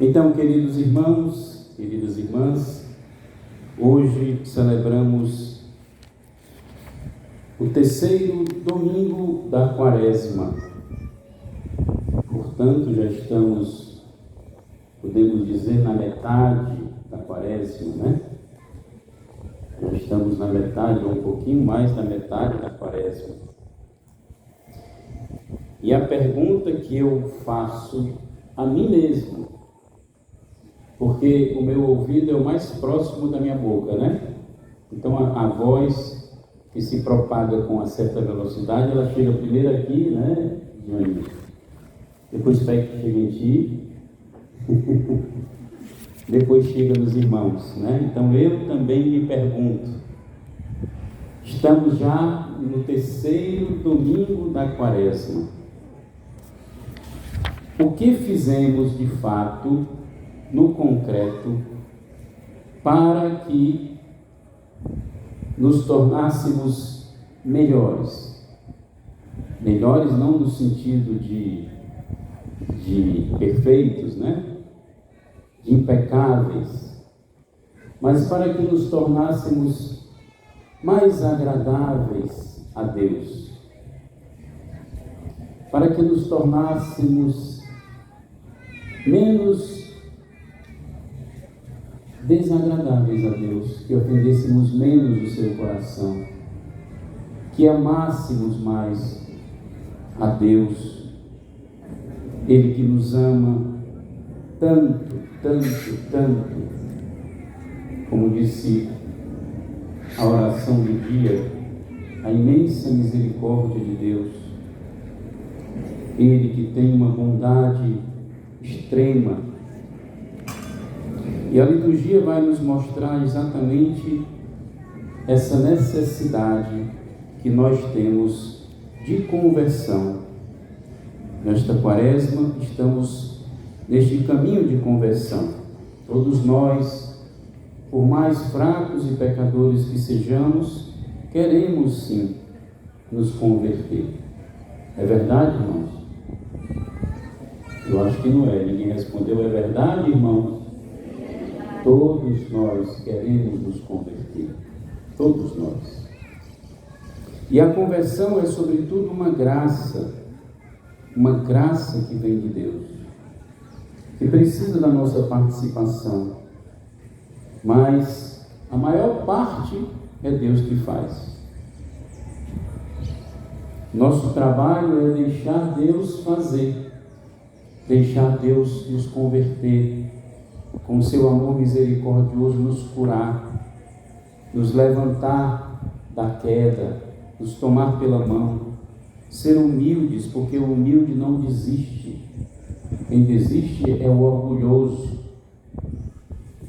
Então, queridos irmãos, queridas irmãs, hoje celebramos o terceiro domingo da Quaresma. Portanto, já estamos, podemos dizer, na metade da Quaresma, né? Já estamos na metade, ou um pouquinho mais da metade da Quaresma. E a pergunta que eu faço a mim mesmo, porque o meu ouvido é o mais próximo da minha boca, né? Então a voz que se propaga com uma certa velocidade, ela chega primeiro aqui, né, Johnny? Depois chega em ti, depois chega nos irmãos, né? Então eu também me pergunto, estamos já no terceiro domingo da Quaresma. O que fizemos de fato, no concreto, para que nos tornássemos melhores? Melhores não no sentido de perfeitos, né? De impecáveis, mas para que nos tornássemos mais agradáveis a Deus, para que nos tornássemos menos desagradáveis a Deus, que ofendêssemos menos o seu coração, que amássemos mais a Deus, Ele que nos ama tanto, tanto, tanto, como disse a oração do dia, a imensa misericórdia de Deus, Ele que tem uma bondade extrema. E a liturgia vai nos mostrar exatamente essa necessidade que nós temos de conversão. Nesta Quaresma estamos neste caminho de conversão. Todos nós, por mais fracos e pecadores que sejamos, queremos sim nos converter. É verdade, irmãos? Eu acho que não é. Ninguém respondeu. É verdade, irmãos? Todos nós queremos nos converter. Todos nós. E a conversão é, sobretudo, uma graça que vem de Deus, que precisa da nossa participação. Mas a maior parte é Deus que faz. Nosso trabalho é deixar Deus fazer, deixar Deus nos converter, com seu amor misericordioso nos curar, nos levantar da queda, nos tomar pela mão, ser humildes, porque o humilde não desiste. Quem desiste é o orgulhoso.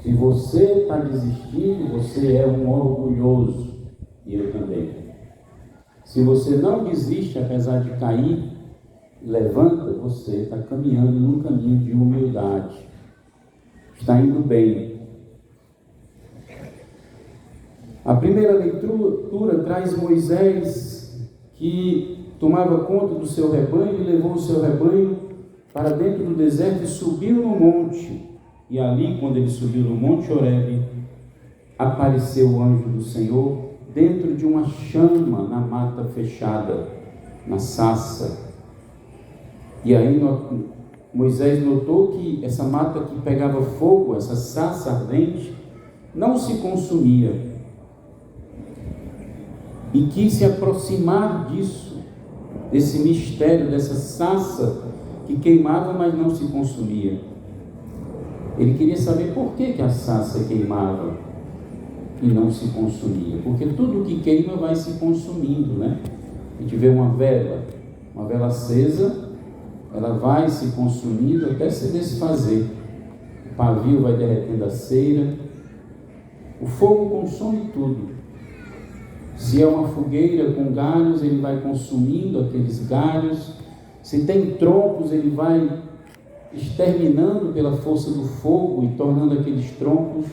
Se você está desistindo, você é um orgulhoso, e eu também. Se você não desiste, apesar de cair, levanta, você está caminhando num caminho de humildade. Está indo bem. A primeira leitura traz Moisés, que tomava conta do seu rebanho e levou o seu rebanho para dentro do deserto e subiu no monte. E ali, quando ele subiu no monte Horebe, apareceu o anjo do Senhor dentro de uma chama na mata fechada, na sarça. E aí Moisés notou que essa mata que pegava fogo, essa sarça ardente, não se consumia. E quis se aproximar disso, desse mistério, dessa sarça que queimava, mas não se consumia. Ele queria saber por que a sarça queimava e não se consumia. Porque tudo que queima vai se consumindo, né? A gente vê uma vela acesa, ela vai se consumindo até se desfazer. O pavio vai derretendo a cera. O fogo consome tudo. Se é uma fogueira com galhos, ele vai consumindo aqueles galhos. Se tem troncos, ele vai exterminando pela força do fogo e tornando aqueles troncos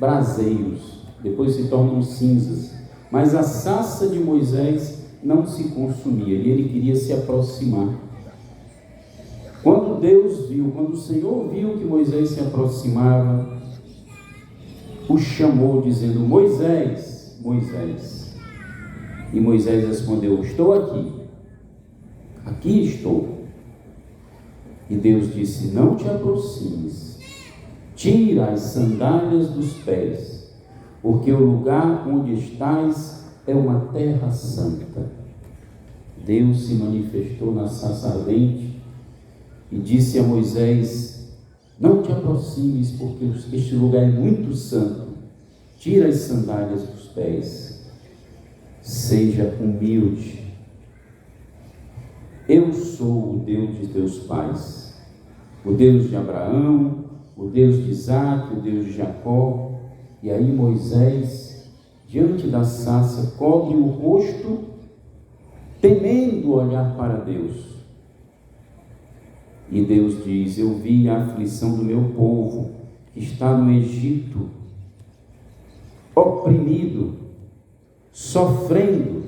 braseiros. Depois se tornam cinzas. Mas a sarça de Moisés não se consumia e ele queria se aproximar. Quando quando o Senhor viu que Moisés se aproximava, o chamou dizendo: Moisés, Moisés. E Moisés respondeu: estou aqui, aqui estou. E Deus disse: não te aproximes, tira as sandálias dos pés, porque o lugar onde estás é uma terra santa. Deus se manifestou na sarça ardente e disse a Moisés: não te aproximes, porque este lugar é muito santo. Tira as sandálias dos pés. Seja humilde. Eu sou o Deus de teus pais, o Deus de Abraão, o Deus de Isaque, o Deus de Jacó. E aí Moisés, diante da sarça, cobre o rosto, temendo olhar para Deus. E Deus diz: eu vi a aflição do meu povo, que está no Egito, oprimido, sofrendo.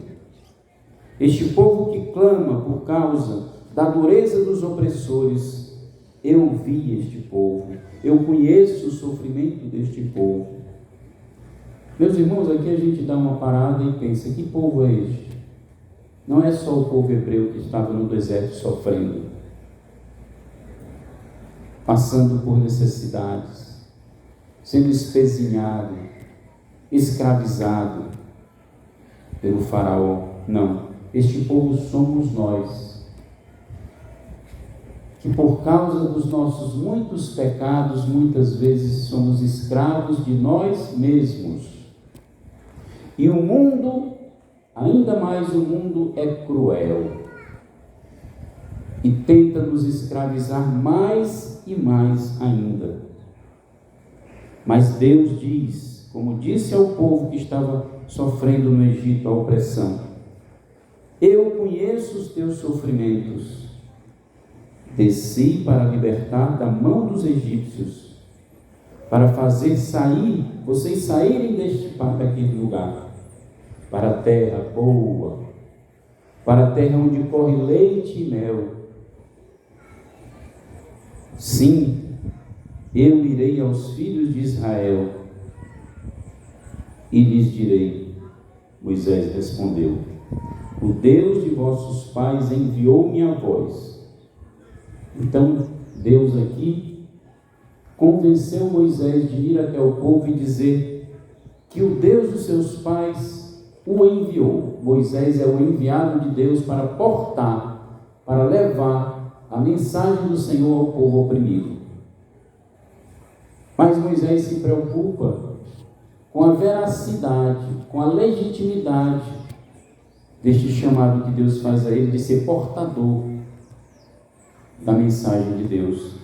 Este povo que clama por causa da dureza dos opressores, eu vi este povo, eu conheço o sofrimento deste povo. Meus irmãos, aqui a gente dá uma parada e pensa: que povo é este? Não é só o povo hebreu que estava no deserto sofrendo, passando por necessidades, sendo espezinhado, escravizado pelo faraó. Não, este povo somos nós, que por causa dos nossos muitos pecados, muitas vezes somos escravos de nós mesmos. E o mundo, ainda mais o mundo, é cruel e tenta nos escravizar mais e mais ainda. Mas Deus diz, como disse ao povo que estava sofrendo no Egito a opressão: eu conheço os teus sofrimentos, desci para libertar da mão dos egípcios, para fazer vocês saírem daquele lugar, para a terra boa, para a terra onde corre leite e mel. Sim, eu irei aos filhos de Israel e lhes direi. Moisés respondeu: o Deus de vossos pais enviou-me a vós. Então Deus aqui convenceu Moisés de ir até o povo e dizer que o Deus dos seus pais o enviou. Moisés é o enviado de Deus para portar, para levar a mensagem do Senhor ao povo oprimido. Mas Moisés se preocupa com a veracidade, com a legitimidade deste chamado que Deus faz a ele de ser portador da mensagem de Deus.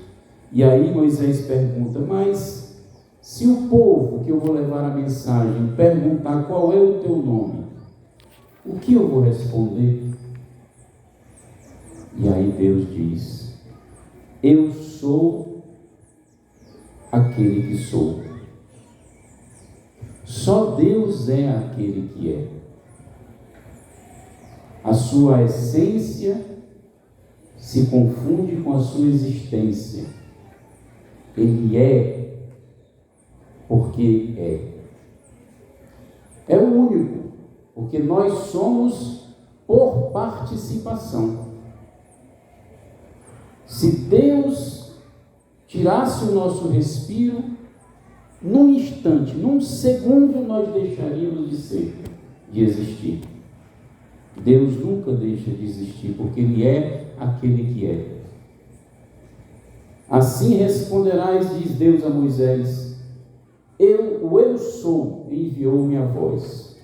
E aí Moisés pergunta: mas se o povo que eu vou levar a mensagem perguntar qual é o teu nome, o que eu vou responder? E aí Deus diz: eu sou aquele que sou. Só Deus é aquele que é. A sua essência se confunde com a sua existência. Ele é porque é. É o único, porque nós somos por participação. Se Deus tirasse o nosso respiro, num instante, num segundo, nós deixaríamos de existir. Deus nunca deixa de existir, porque Ele é aquele que é. Assim responderás, diz Deus a Moisés: eu sou, enviou-me a vós.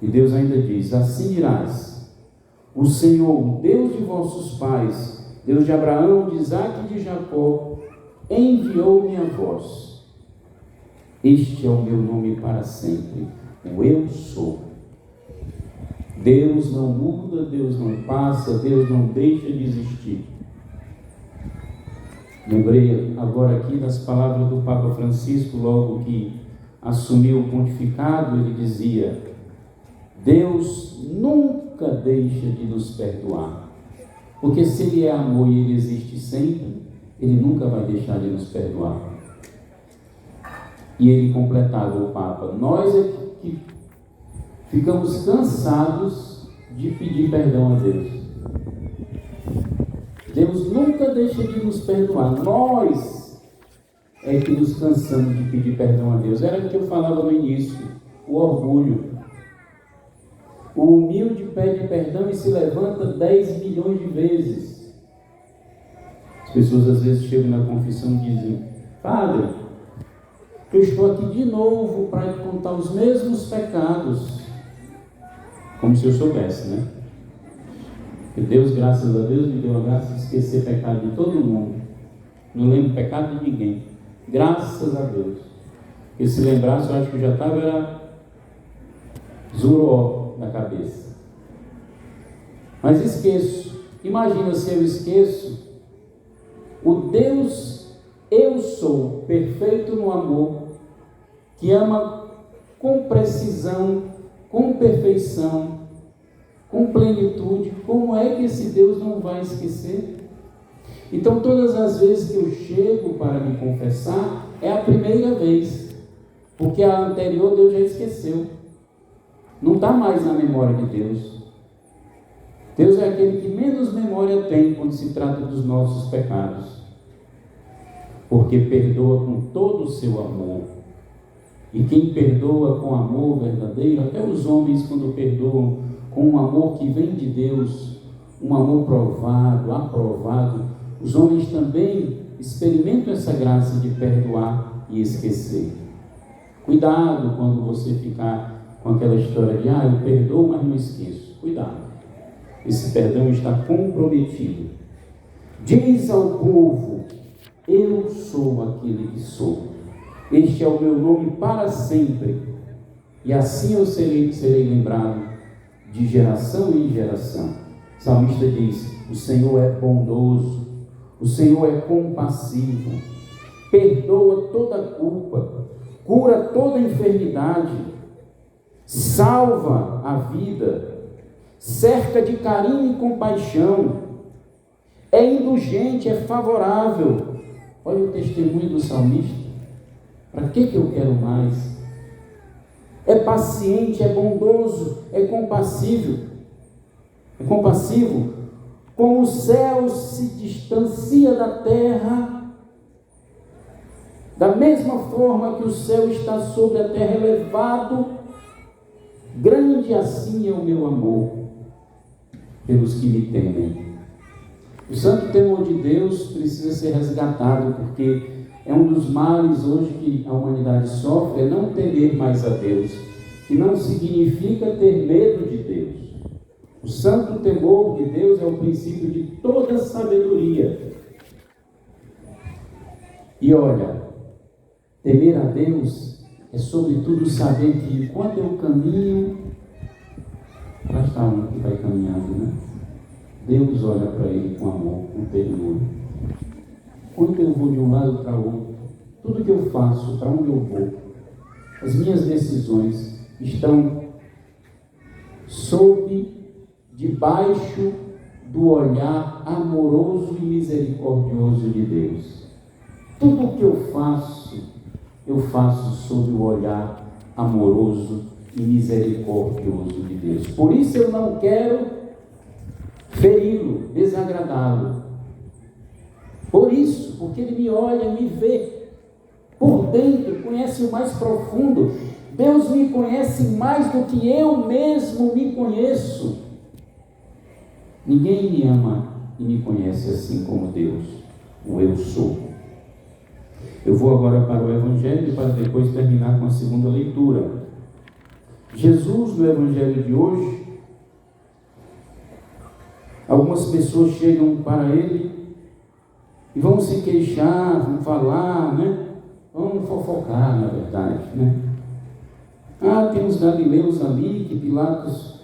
E Deus ainda diz: assim dirás: o Senhor, o Deus de vossos pais, Deus de Abraão, de Isaque e de Jacó, enviou-me a vós. Este é o meu nome para sempre, o eu sou. Deus não muda, Deus não passa, Deus não deixa de existir. Lembrei agora aqui das palavras do Papa Francisco, logo que assumiu o pontificado. Ele dizia: Deus nunca deixa de nos perdoar. Porque se Ele é amor e Ele existe sempre, Ele nunca vai deixar de nos perdoar. E ele completava, o Papa: nós é que ficamos cansados de pedir perdão a Deus. Deus nunca deixa de nos perdoar. Nós é que nos cansamos de pedir perdão a Deus. Era o que eu falava no início, o orgulho. O humilde pede perdão e se levanta 10 milhões de vezes. As pessoas às vezes chegam na confissão e dizem: Padre, eu estou aqui de novo para lhe contar os mesmos pecados. Como se eu soubesse, né? Porque Deus, graças a Deus, me deu a graça de esquecer pecado de todo mundo. Não lembro pecado de ninguém. Graças a Deus. Porque se lembrasse, eu acho que já estava zuró na cabeça. Mas esqueço. Imagina se eu esqueço o Deus eu sou, perfeito no amor, que ama com precisão, com perfeição, com plenitude. Como é que esse Deus não vai esquecer? Então, todas as vezes que eu chego para me confessar, é a primeira vez, porque a anterior Deus já esqueceu. Não está mais na memória de Deus. Deus é aquele que menos memória tem quando se trata dos nossos pecados, porque perdoa com todo o seu amor. E quem perdoa com amor verdadeiro, até os homens, quando perdoam com um amor que vem de Deus, um amor provado, aprovado, os homens também experimentam essa graça de perdoar e esquecer. Cuidado quando você ficar com aquela história de: eu perdoo, mas não esqueço. Cuidado. Esse perdão está comprometido. Diz ao povo: eu sou aquele que sou. Este é o meu nome para sempre. E assim eu serei lembrado de geração em geração. O salmista diz: o Senhor é bondoso, o Senhor é compassivo, perdoa toda culpa, cura toda enfermidade, salva a vida, cerca de carinho e compaixão, é indulgente, é favorável. Olha o testemunho do salmista. Para que eu quero mais? É paciente, é bondoso, é compassivo. Como o céu se distancia da terra, da mesma forma que o céu está sobre a terra elevado, grande assim é o meu amor pelos que me temem. O santo temor de Deus precisa ser resgatado, porque é um dos males hoje que a humanidade sofre, é não temer mais a Deus, que não significa ter medo de Deus. O santo temor de Deus é o princípio de toda sabedoria. E olha, temer a Deus é sobretudo saber que quando eu caminho, lá está um que vai caminhando, né? Deus olha para ele com amor, com ternura. Quando eu vou de um lado para o outro, tudo que eu faço, para onde eu vou, as minhas decisões estão debaixo do olhar amoroso e misericordioso de Deus. Tudo o que eu faço sob o olhar amoroso e misericordioso de Deus. Por isso eu não quero feri-lo, desagradá-lo. Por isso, porque ele me olha, me vê por dentro, conhece o mais profundo. Deus me conhece mais do que eu mesmo me conheço. Ninguém me ama e me conhece assim como Deus, o eu sou. Eu vou agora para o Evangelho, para depois terminar com a segunda leitura. Jesus, no Evangelho de hoje, algumas pessoas chegam para ele e vão se queixar, vão falar, né? Vão fofocar, na verdade, né? Tem os galileus ali que Pilatos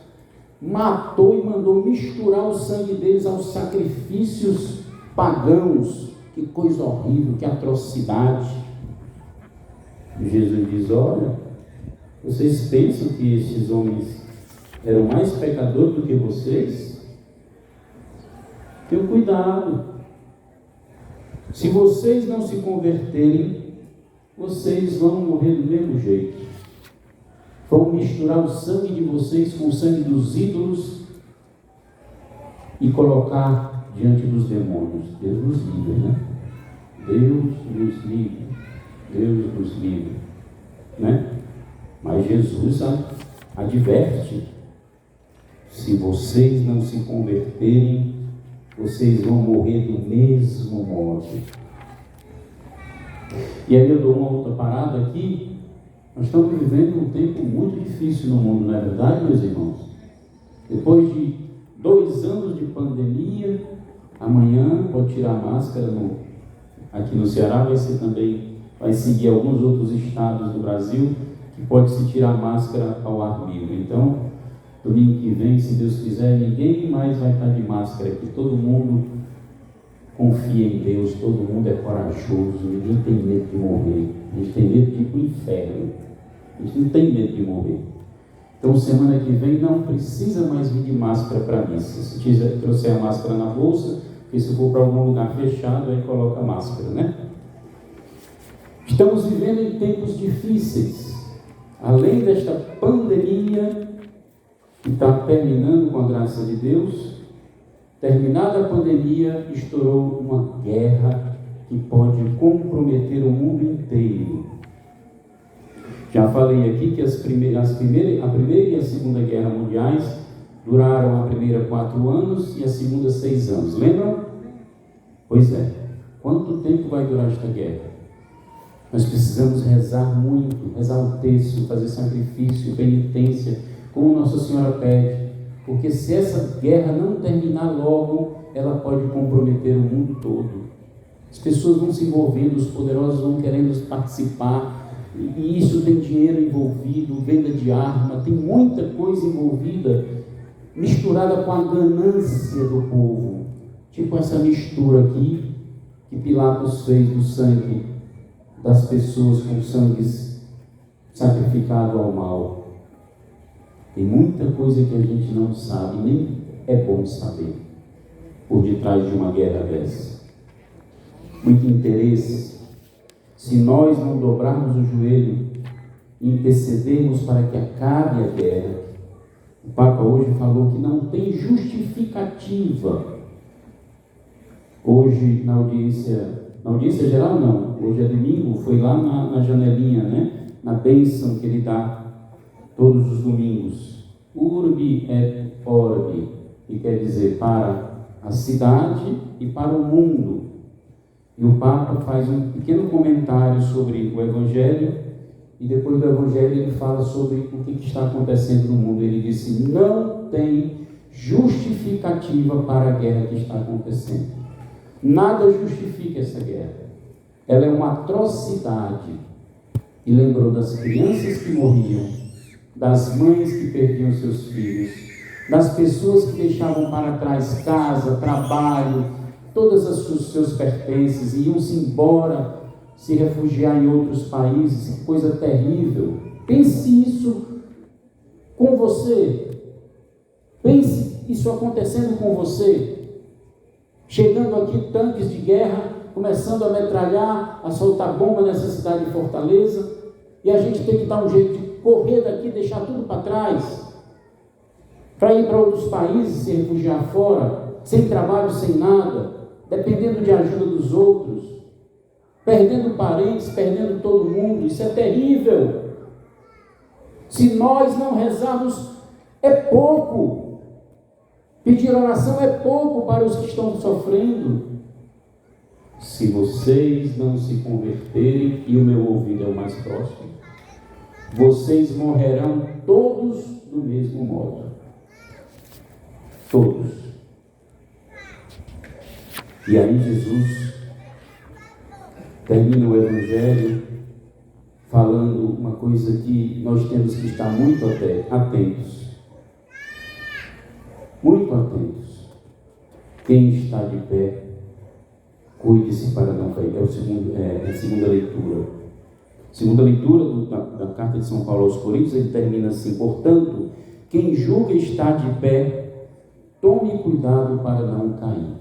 matou e mandou misturar o sangue deles aos sacrifícios pagãos. Que coisa horrível, que atrocidade. E Jesus diz: olha, vocês pensam que esses homens eram mais pecadores do que vocês? Tenham cuidado. Se vocês não se converterem, vocês vão morrer do mesmo jeito. Vão misturar o sangue de vocês com o sangue dos ídolos e colocar diante dos demônios. Deus nos livre, né? Deus nos livre. Deus nos livre, né? Mas Jesus adverte: se vocês não se converterem, vocês vão morrer do mesmo modo. E aí eu dou uma outra parada aqui. Nós estamos vivendo um tempo muito difícil no mundo, não é verdade, meus irmãos? Depois de 2 anos de pandemia, amanhã pode tirar a máscara aqui no Ceará, vai seguir alguns outros estados do Brasil que pode se tirar a máscara ao ar livre. Então, domingo que vem, se Deus quiser, ninguém mais vai estar de máscara aqui. Todo mundo confia em Deus, todo mundo é corajoso, ninguém tem medo de morrer. A gente tem medo de ir para o inferno. A gente não tem medo de morrer. Então, semana que vem não precisa mais vir de máscara para a missa. Se trouxer a máscara na bolsa, porque se for para algum lugar fechado, aí coloca a máscara, né? Estamos vivendo em tempos difíceis. Além desta pandemia que está terminando com a graça de Deus, terminada a pandemia, estourou uma guerra que pode comprometer o mundo inteiro. Já falei aqui que a Primeira e a Segunda Guerra Mundiais duraram a primeira 4 anos e a segunda 6 anos. Lembram? Pois é. Quanto tempo vai durar esta guerra? Nós precisamos rezar muito, rezar o terço, fazer sacrifício, penitência, como Nossa Senhora pede, porque se essa guerra não terminar logo, ela pode comprometer o mundo todo. As pessoas vão se envolvendo, os poderosos vão querendo participar, e isso tem dinheiro envolvido, venda de arma, tem muita coisa envolvida, misturada com a ganância do povo, tipo essa mistura aqui que Pilatos fez do sangue das pessoas com sangue sacrificado ao mal. Tem muita coisa que a gente não sabe, nem é bom saber, por detrás de uma guerra dessa. Muito interesse. Se nós não dobrarmos o joelho e intercedermos para que acabe a guerra, o Papa hoje falou que não tem justificativa. Hoje, na audiência geral não, hoje é domingo, foi lá na janelinha, né? Na bênção que ele dá todos os domingos. Urbi et orbi, que quer dizer para a cidade e para o mundo. E o Papa faz um pequeno comentário sobre o Evangelho, e depois do Evangelho ele fala sobre o que está acontecendo no mundo. Ele disse: não tem justificativa para a guerra que está acontecendo. Nada justifica essa guerra. Ela é uma atrocidade. E lembrou das crianças que morriam, das mães que perdiam seus filhos, das pessoas que deixavam para trás casa, trabalho, todos os seus pertences, e iam-se embora, se refugiar em outros países. Que coisa terrível. Pense isso com você. Pense isso acontecendo com você. Chegando aqui tanques de guerra, começando a metralhar, a soltar bomba nessa cidade de Fortaleza, e a gente tem que dar um jeito de correr daqui, deixar tudo para trás, para ir para outros países, se refugiar fora, sem trabalho, sem nada, dependendo de ajuda dos outros, perdendo parentes, perdendo todo mundo. Isso é terrível. Se nós não rezarmos, é pouco. Pedir oração é pouco para os que estão sofrendo. Se vocês não se converterem, e o meu ouvido é o mais próximo, vocês morrerão todos do mesmo modo. Todos. E aí Jesus termina o Evangelho falando uma coisa que nós temos que estar muito atentos. Muito atentos. Quem está de pé, cuide-se para não cair. É a segunda leitura. Segunda leitura da carta de São Paulo aos Coríntios, ele termina assim: portanto, quem julga estar de pé, tome cuidado para não cair.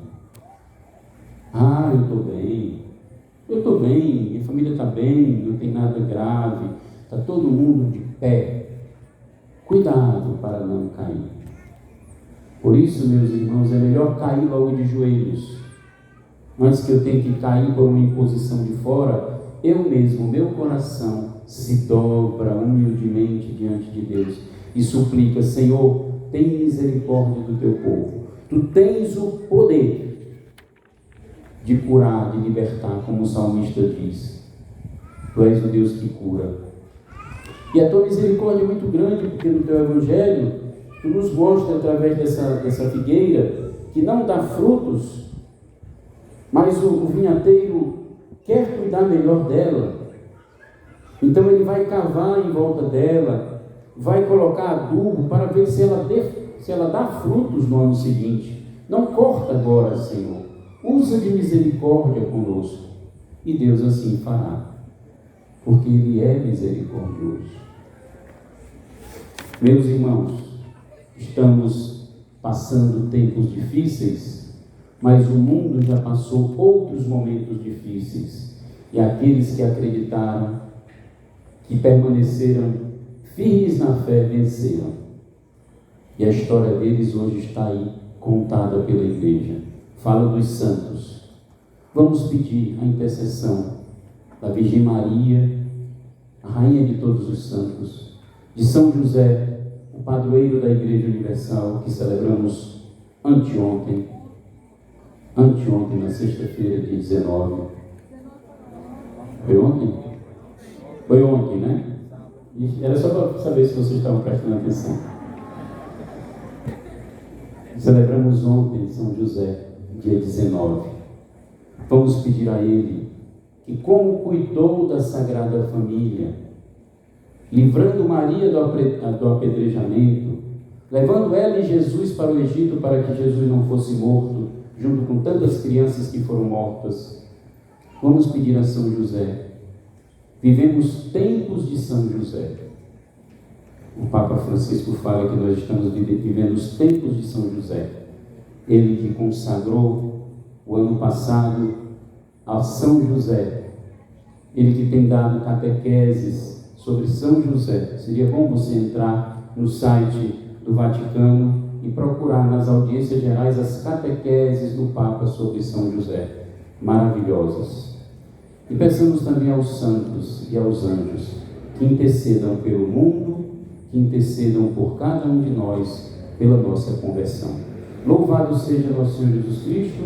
Ah, eu estou bem, minha família está bem, não tem nada grave, está todo mundo de pé. Cuidado para não cair. Por isso, meus irmãos, é melhor cair logo de joelhos, antes que eu tenha que cair por uma imposição de fora. Eu mesmo, meu coração se dobra humildemente diante de Deus e suplica: Senhor, tem misericórdia do teu povo. Tu tens o poder de curar, de libertar, como o salmista diz. Tu és o Deus que cura. E a tua misericórdia é muito grande, porque no teu evangelho tu nos mostra, através dessa figueira que não dá frutos, mas o vinhateiro quer cuidar melhor dela. Então ele vai cavar em volta dela, vai colocar adubo para ver se ela dá frutos no ano seguinte. Não corta agora, Senhor. Usa de misericórdia conosco. E Deus assim fará, porque Ele é misericordioso. Meus irmãos, estamos passando tempos difíceis, mas o mundo já passou outros momentos difíceis. E aqueles que acreditaram, que permaneceram firmes na fé, venceram. E a história deles hoje está aí, contada pela igreja. Fala dos santos. Vamos pedir a intercessão da Virgem Maria, a Rainha de todos os santos, de São José, o padroeiro da Igreja Universal, que celebramos anteontem, na sexta-feira, dia 19. Foi ontem? Foi ontem, né? Era só para saber se vocês estavam prestando atenção. Celebramos ontem São José, dia 19. Vamos pedir a Ele que, como cuidou da Sagrada Família, livrando Maria do apedrejamento, levando ela e Jesus para o Egito para que Jesus não fosse morto, junto com tantas crianças que foram mortas, vamos pedir a São José. Vivemos tempos de São José. O Papa Francisco fala que nós estamos vivendo os tempos de São José. Ele que consagrou o ano passado a São José. Ele que tem dado catequeses sobre São José. Seria bom você entrar no site do Vaticano e procurar nas audiências gerais as catequeses do Papa sobre São José. Maravilhosas. E peçamos também aos santos e aos anjos que intercedam pelo mundo, que intercedam por cada um de nós, pela nossa conversão. Louvado seja nosso Senhor Jesus Cristo.